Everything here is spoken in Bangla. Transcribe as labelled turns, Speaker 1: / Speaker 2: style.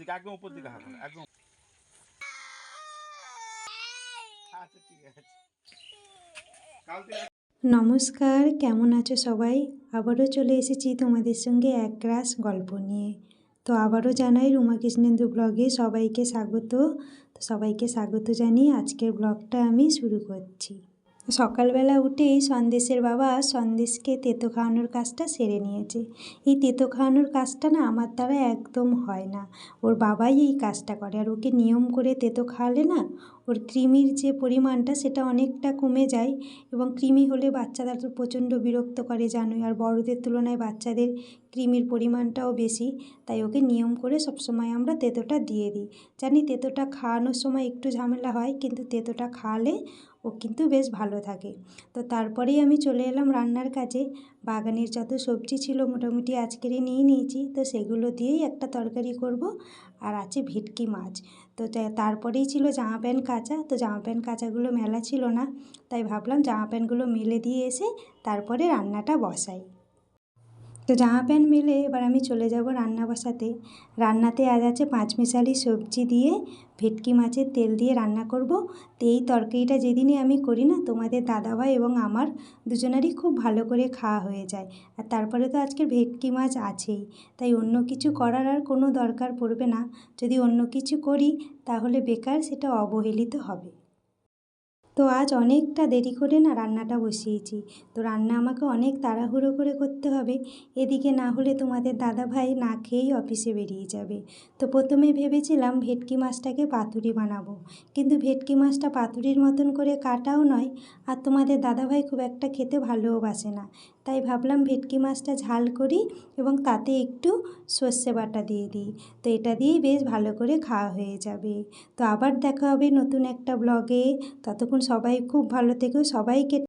Speaker 1: দিকে, একদম উপর দিকে হাঁকুন, একদম। আচ্ছা ঠিক আছে।
Speaker 2: নমস্কার, কেমন আছো সবাই? আবারও চলে এসেছি তোমাদের সঙ্গে এক গ্লাস গল্প নিয়ে। তো আবারও জানাই রুমা কৃষ্ণেন্দু ব্লগে সবাইকে স্বাগত। তো সবাইকে স্বাগত জানিয়ে আজকের ব্লগটা আমি শুরু করছি। সকালবেলা উঠেই সন্দেশের বাবা সন্দেশকে তেতো খাওয়ানোর কাজটা সেরে নিয়েছে। এই তেতো খাওয়ানোর কাজটা না আমার দ্বারা একদম হয় না, ওর বাবাই এই কাজটা করে। আর ওকে নিয়ম করে তেতো খাওয়ালে না ওর কৃমির যে পরিমাণটা সেটা অনেকটা কমে যায়। এবং কৃমি হলে বাচ্চারা তো প্রচণ্ড বিরক্ত করে জানোই, আর বড়দের তুলনায় বাচ্চাদের কৃমির পরিমাণটাও বেশি। তাই ওকে নিয়ম করে সবসময় আমরা তেতোটা দিয়ে দিই। জানি তেতোটা খাওয়ানোর সময় একটু ঝামেলা হয়, কিন্তু তেতোটা খাওয়ালে ও কিন্তু বেশ ভালো থাকে। তো তারপরেই আমি চলে এলাম রান্নার কাজে। বাগানের যত সবজি ছিল মোটামুটি আজকেরই নিয়ে নিয়েছি, তো সেগুলো দিয়েই একটা তরকারি করব। আর আছে ভেটকি মাছ। তো তারপরেই ছিল জামা প্যান্ট কাচা। তো জামা প্যান্ট কাচাগুলো মেলা ছিল না, তাই ভাবলাম জামা প্যান্টগুলো মেলে দিয়ে এসে তারপরে রান্নাটা বসাই। তো জামা প্যান্ট মেলে এবার আমি চলে যাব রান্না বসাতে। রান্নাতে আজ আছে পাঁচমিশালি সবজি দিয়ে ভেটকি মাছের তেল দিয়ে রান্না করব। তো এই তরকারিটা যেদিনই আমি করি না, তোমাদের দাদাভাই এবং আমার দুজনারই খুব ভালো করে খাওয়া হয়ে যায়। আর তারপরে তো আজকের ভেটকি মাছ আছেই, তাই অন্য কিছু করার আর কোনো দরকার পড়বে না। যদি অন্য কিছু করি তাহলে বেকার, সেটা অবহেলিত হবে। তো আজ অনেকটা দেরি করে না রান্নাটা বসিয়েছি। তো রান্না আমাকে অনেক তাড়াহুড়ো করে করতে হবে, এদিকে না হলে তোমাদের দাদাভাই না খেয়েই অফিসে বেরিয়ে যাবে। তো প্রথমে ভেবেছিলাম ভেটকি মাছটাকে পাতুরি বানাবো, কিন্তু ভেটকি মাছটা পাতুরির মতন করে কাটাও নয়, আর তোমাদের দাদাভাই খুব একটা খেতে ভালোবাসে না। তাই ভাবলাম ভেটকি মাছটা ঝাল করি এবং তাতে একটু সর্ষে বাটা দিয়ে দিই। তো এটা দিয়েই বেশ ভালো করে খাওয়া হয়ে যাবে। তো আবার দেখা হবে নতুন একটা ব্লগে। ততক্ষণ সবাই খুব ভালো থেকো, সবাইকে